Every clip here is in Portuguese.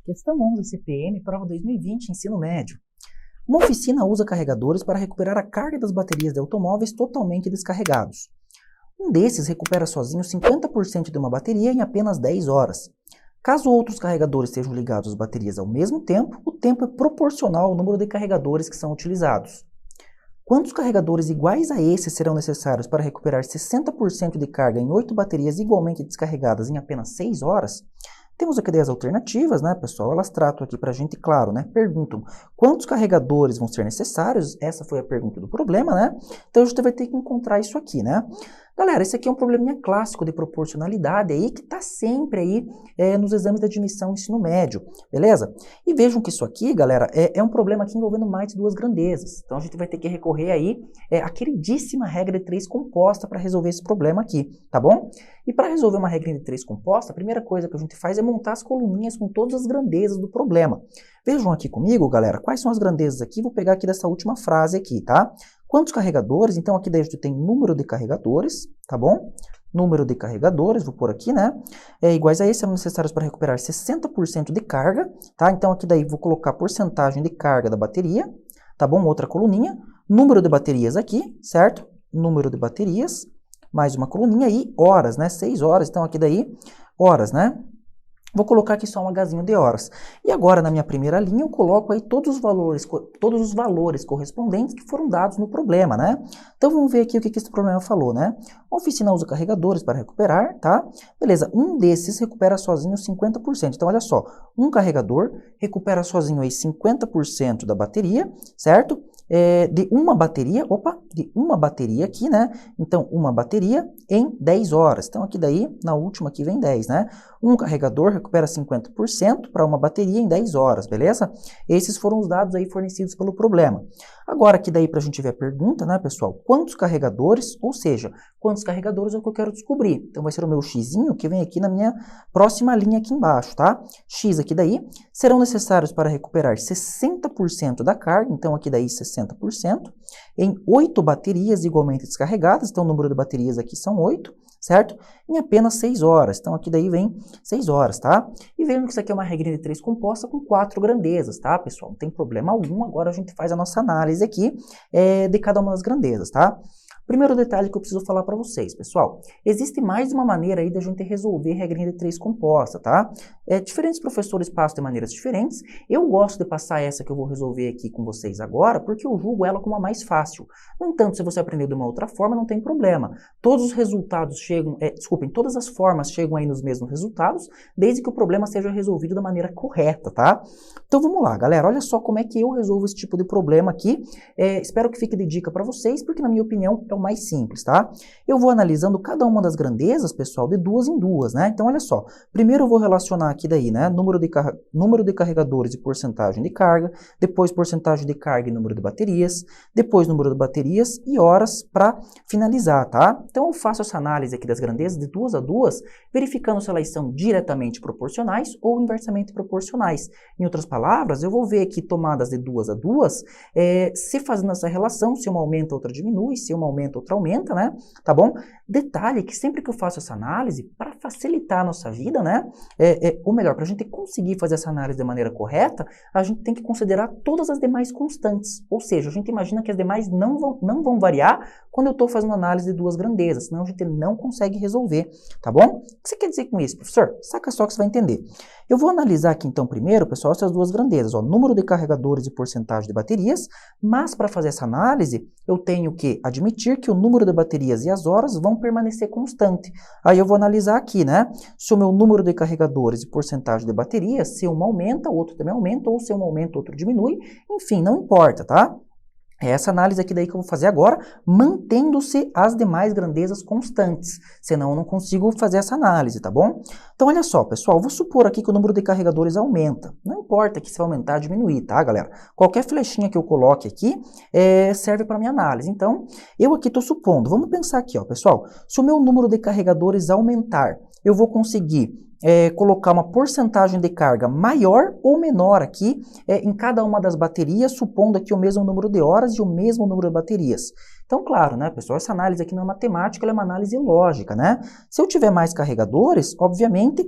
Questão 11 CPM, prova 2020, ensino médio. Uma oficina usa carregadores para recuperar a carga das baterias de automóveis totalmente descarregados. Um desses recupera sozinho 50% de uma bateria em apenas 10 horas. Caso outros carregadores sejam ligados às baterias ao mesmo tempo, o tempo é proporcional ao número de carregadores que são utilizados. Quantos carregadores iguais a esses serão necessários para recuperar 60% de carga em 8 baterias igualmente descarregadas em apenas 6 horas? Temos aqui 10 alternativas, né, pessoal? Elas tratam aqui pra gente, claro, né? Perguntam quantos carregadores vão ser necessários? Essa foi a pergunta do problema, né? Então a gente vai ter que encontrar isso aqui, né? Galera, esse aqui é um probleminha clássico de proporcionalidade aí, que tá sempre aí nos exames de admissão ensino médio, beleza? E vejam que isso aqui, galera, é um problema aqui envolvendo mais de duas grandezas. Então a gente vai ter que recorrer aí à queridíssima regra de 3 composta para resolver esse problema aqui, tá bom? E para resolver uma regra de 3 composta, a primeira coisa que a gente faz é montar as coluninhas com todas as grandezas do problema. Vejam aqui comigo, galera, quais são as grandezas aqui? Vou pegar aqui dessa última frase aqui, tá? Quantos carregadores? Então aqui daí a gente tem número de carregadores, tá bom? Número de carregadores, vou pôr aqui, né? Iguais a esse serão necessários para recuperar 60% de carga, tá? Então aqui daí vou colocar porcentagem de carga da bateria, tá bom? Outra coluninha. Número de baterias aqui, certo? Número de baterias, mais uma coluninha aí, horas, né? 6 horas, então aqui daí, horas, né? Vou colocar aqui só um Hzinho de horas. E agora, na minha primeira linha, eu coloco aí todos os valores correspondentes que foram dados no problema, né? Então, vamos ver aqui o que esse problema falou, né? A oficina usa carregadores para recuperar, tá? Beleza, um desses recupera sozinho 50%. Então, olha só, um carregador recupera sozinho aí 50% da bateria, certo? De uma bateria aqui, né? Então, uma bateria em 10 horas. Então, aqui daí, na última aqui vem 10, né? Um carregador recupera 50% para uma bateria em 10 horas, beleza? Esses foram os dados aí fornecidos pelo problema. Agora, aqui daí, para a gente ver a pergunta, né, pessoal? Quantos carregadores, ou seja, quantos carregadores é o que eu quero descobrir? Então, vai ser o meu xzinho que vem aqui na minha próxima linha aqui embaixo, tá? X aqui daí, serão necessários para recuperar 60% da carga, então aqui daí 60%, em 8 baterias igualmente descarregadas, então o número de baterias aqui são 8, certo? Em apenas 6 horas, então aqui daí vem 6 horas, tá? E vejam que isso aqui é uma regrinha de 3 composta com 4 grandezas, tá, pessoal? Não tem problema algum, agora a gente faz a nossa análise aqui de cada uma das grandezas, tá? Primeiro detalhe que eu preciso falar para vocês, pessoal, existe mais de uma maneira aí da gente resolver regrinha de 3 composta, tá? Diferentes professores passam de maneiras diferentes, eu gosto de passar essa que eu vou resolver aqui com vocês agora, porque eu julgo ela como a mais fácil. No entanto, se você aprender de uma outra forma, não tem problema. Todos os resultados chegam, todas as formas chegam aí nos mesmos resultados, desde que o problema seja resolvido da maneira correta, tá? Então vamos lá, galera, olha só como é que eu resolvo esse tipo de problema aqui, espero que fique de dica para vocês, porque na minha opinião é o mais simples, tá? Eu vou analisando cada uma das grandezas, pessoal, de duas em duas, né? Então, olha só, primeiro eu vou relacionar aqui daí, né, número de carregadores e porcentagem de carga, depois porcentagem de carga e número de baterias, depois número de baterias e horas para finalizar, tá? Então, eu faço essa análise aqui das grandezas de duas a duas, verificando se elas são diretamente proporcionais ou inversamente proporcionais. Em outras palavras, eu vou ver aqui tomadas de duas a duas, se fazendo essa relação, se uma aumenta, outra diminui, se uma aumenta, outra aumenta, né? Tá bom? Detalhe que sempre que eu faço essa análise, para facilitar a nossa vida, né? Ou melhor, para a gente conseguir fazer essa análise de maneira correta, a gente tem que considerar todas as demais constantes. Ou seja, a gente imagina que as demais não vão variar quando eu estou fazendo análise de duas grandezas, senão a gente não consegue resolver, tá bom? O que você quer dizer com isso, professor? Saca só que você vai entender. Eu vou analisar aqui então primeiro, pessoal, essas duas grandezas, ó, número de carregadores e porcentagem de baterias, mas para fazer essa análise, eu tenho que admitir que o número de baterias e as horas vão permanecer constante. Aí eu vou analisar aqui, né, se o meu número de carregadores e porcentagem de baterias, se um aumenta, o outro também aumenta, ou se um aumenta, o outro diminui, enfim, não importa, tá? É essa análise aqui daí que eu vou fazer agora, mantendo-se as demais grandezas constantes, senão eu não consigo fazer essa análise, tá bom? Então, olha só, pessoal, vou supor aqui que o número de carregadores aumenta. Não importa que se vai aumentar ou diminuir, tá, galera? Qualquer flechinha que eu coloque aqui serve para minha análise. Então, eu aqui estou supondo, vamos pensar aqui, ó, pessoal, se o meu número de carregadores aumentar, eu vou conseguir colocar uma porcentagem de carga maior ou menor aqui em cada uma das baterias, supondo aqui o mesmo número de horas e o mesmo número de baterias. Então, claro, né, pessoal, essa análise aqui não é matemática, ela é uma análise lógica, né? Se eu tiver mais carregadores, obviamente,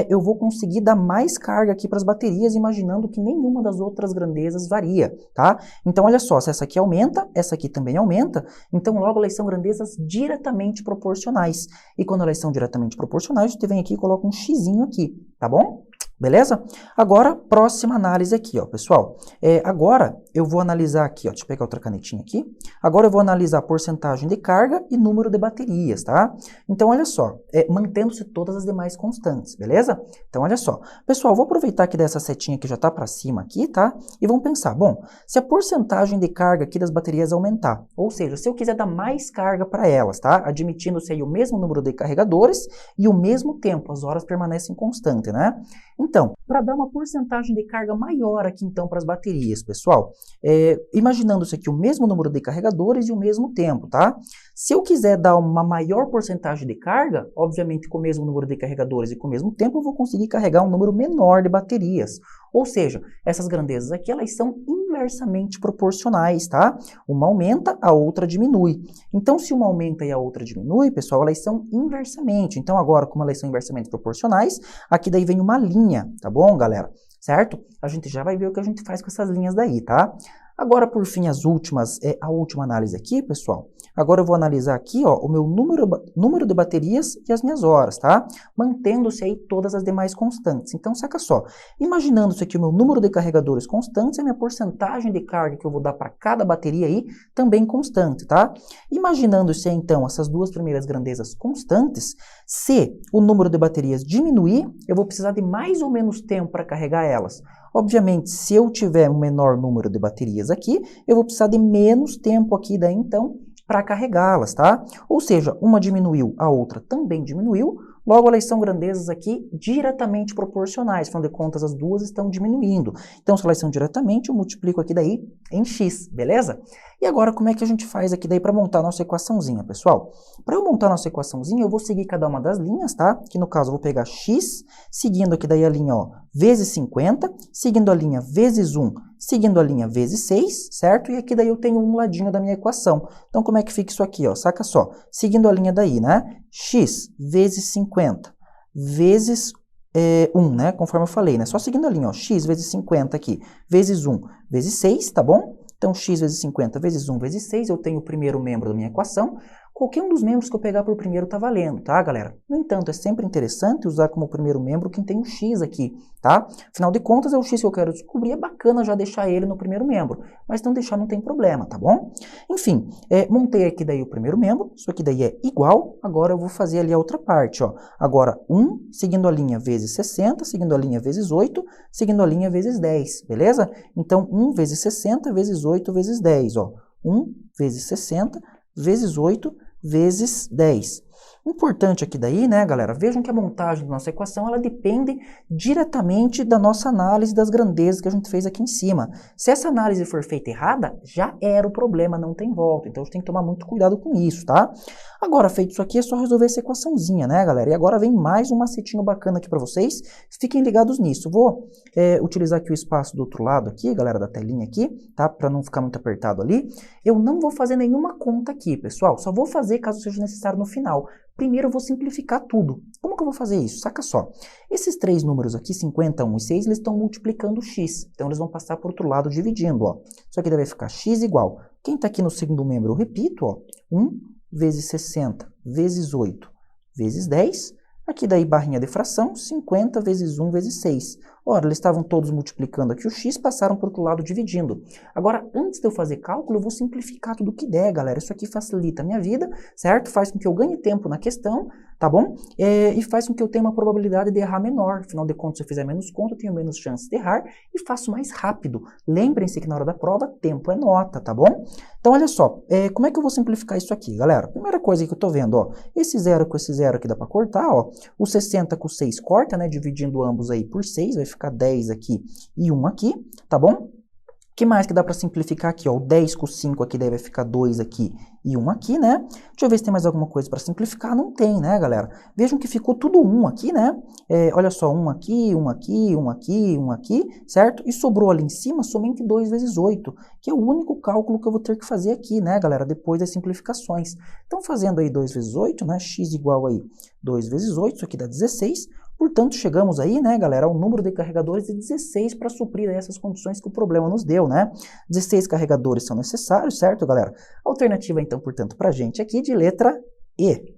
eu vou conseguir dar mais carga aqui para as baterias, imaginando que nenhuma das outras grandezas varia, tá? Então, olha só, se essa aqui aumenta, essa aqui também aumenta, então logo elas são grandezas diretamente proporcionais. E quando elas são diretamente proporcionais, você vem aqui e coloca um xizinho aqui, tá bom? Beleza? Agora, próxima análise aqui, ó, pessoal. Agora, eu vou analisar aqui, ó, deixa eu pegar outra canetinha aqui. Agora eu vou analisar a porcentagem de carga e número de baterias, tá? Então, olha só, mantendo-se todas as demais constantes, beleza? Então, olha só. Pessoal, vou aproveitar que dessa setinha que já tá para cima aqui, tá? E vamos pensar, bom, se a porcentagem de carga aqui das baterias aumentar, ou seja, se eu quiser dar mais carga para elas, tá? Admitindo-se aí o mesmo número de carregadores e o mesmo tempo, as horas permanecem constantes, né? Então, para dar uma porcentagem de carga maior aqui então para as baterias, pessoal, imaginando-se aqui o mesmo número de carregadores e o mesmo tempo, tá? Se eu quiser dar uma maior porcentagem de carga, obviamente com o mesmo número de carregadores e com o mesmo tempo, eu vou conseguir carregar um número menor de baterias. Ou seja, essas grandezas aqui, elas são inversamente proporcionais, tá? Uma aumenta, a outra diminui. Então, se uma aumenta e a outra diminui, pessoal, elas são inversamente. Então, agora, como elas são inversamente proporcionais, aqui daí vem uma linha, tá bom, galera? Certo? A gente já vai ver o que a gente faz com essas linhas daí, tá? Agora, por fim, a última análise aqui, pessoal. Agora eu vou analisar aqui, ó, o meu número de baterias e as minhas horas, tá? Mantendo-se aí todas as demais constantes. Então, saca só. Imaginando-se aqui o meu número de carregadores constantes e a minha porcentagem de carga que eu vou dar para cada bateria aí também constante, tá? Imaginando-se, então, essas duas primeiras grandezas constantes, se o número de baterias diminuir, eu vou precisar de mais ou menos tempo para carregar elas. Obviamente, se eu tiver um menor número de baterias aqui, eu vou precisar de menos tempo aqui daí, então, para carregá-las, tá? Ou seja, uma diminuiu, a outra também diminuiu, logo elas são grandezas aqui diretamente proporcionais, afinal de contas as duas estão diminuindo. Então, se elas são diretamente, eu multiplico aqui daí em x, beleza? E agora, como é que a gente faz aqui daí para montar a nossa equaçãozinha, pessoal? Para eu montar a nossa equaçãozinha, eu vou seguir cada uma das linhas, tá? Que no caso eu vou pegar x, seguindo aqui daí a linha, ó, vezes 50, seguindo a linha vezes 1, seguindo a linha vezes 6, certo? E aqui daí eu tenho um ladinho da minha equação. Então, como é que fica isso aqui, ó? Saca só. Seguindo a linha daí, né? X vezes 50 vezes 1, né? Conforme eu falei, né? Só seguindo a linha, ó. X vezes 50 aqui, vezes 1, vezes 6, tá bom? Então, x vezes 50 vezes 1 vezes 6, eu tenho o primeiro membro da minha equação. Qualquer um dos membros que eu pegar por primeiro está valendo, tá, galera? No entanto, é sempre interessante usar como primeiro membro quem tem o x aqui, tá? Afinal de contas, é o x que eu quero descobrir, é bacana já deixar ele no primeiro membro, mas não deixar não tem problema, tá bom? Enfim, montei aqui daí o primeiro membro, isso aqui daí é igual, agora eu vou fazer ali a outra parte, ó. Agora, 1, seguindo a linha vezes 60, seguindo a linha vezes 8, seguindo a linha vezes 10, beleza? Então, 1 vezes 60 vezes 8 vezes 10, ó. 1 vezes 60 vezes 8 vezes 10. Importante aqui daí, né, galera, vejam que a montagem da nossa equação, ela depende diretamente da nossa análise das grandezas que a gente fez aqui em cima. Se essa análise for feita errada, já era o problema, não tem volta. Então, a gente tem que tomar muito cuidado com isso, tá? Agora, feito isso aqui, é só resolver essa equaçãozinha, né, galera? E agora vem mais um macetinho bacana aqui para vocês. Fiquem ligados nisso. Vou utilizar aqui o espaço do outro lado aqui, galera, da telinha aqui, tá? Para não ficar muito apertado ali. Eu não vou fazer nenhuma conta aqui, pessoal. Só vou fazer caso seja necessário no final. Primeiro eu vou simplificar tudo. Como que eu vou fazer isso? Saca só. Esses três números aqui, 50, 1 e 6, eles estão multiplicando x. Então eles vão passar para o outro lado dividindo, ó. Isso aqui deve ficar x igual. Quem está aqui no segundo membro, eu repito, ó. 1 vezes 60 vezes 8 vezes 10. Aqui daí barrinha de fração, 50 vezes 1 vezes 6. Ora, eles estavam todos multiplicando aqui o x, passaram para o outro lado dividindo. Agora, antes de eu fazer cálculo, eu vou simplificar tudo que der, galera. Isso aqui facilita a minha vida, certo? Faz com que eu ganhe tempo na questão, tá bom? E faz com que eu tenha uma probabilidade de errar menor. Afinal de contas, se eu fizer menos conta, eu tenho menos chance de errar e faço mais rápido. Lembrem-se que na hora da prova, tempo é nota, tá bom? Então, olha só, como é que eu vou simplificar isso aqui, galera? Primeira coisa que eu tô vendo, ó, esse 0 com esse 0 aqui dá para cortar, ó. O 60 com 6 corta, né? Dividindo ambos aí por 6, vai ficar 10 aqui e 1 aqui, tá bom? que mais que dá para simplificar aqui? Ó, o 10 com 5 aqui daí vai ficar 2 aqui e 1 aqui, né? Deixa eu ver se tem mais alguma coisa para simplificar. Não tem, né, galera? Vejam que ficou tudo 1 aqui, né? Olha só, 1 aqui, 1 aqui, 1 aqui, 1 aqui, certo? E sobrou ali em cima somente 2 vezes 8, que é o único cálculo que eu vou ter que fazer aqui, né, galera? Depois das simplificações. Então, fazendo aí 2 vezes 8, né? X igual aí 2 vezes 8, isso aqui dá 16. Portanto, chegamos aí, né, galera, ao número de carregadores de 16 para suprir aí essas condições que o problema nos deu, né? 16 carregadores são necessários, certo, galera? Alternativa, então, portanto, para a gente aqui de letra E.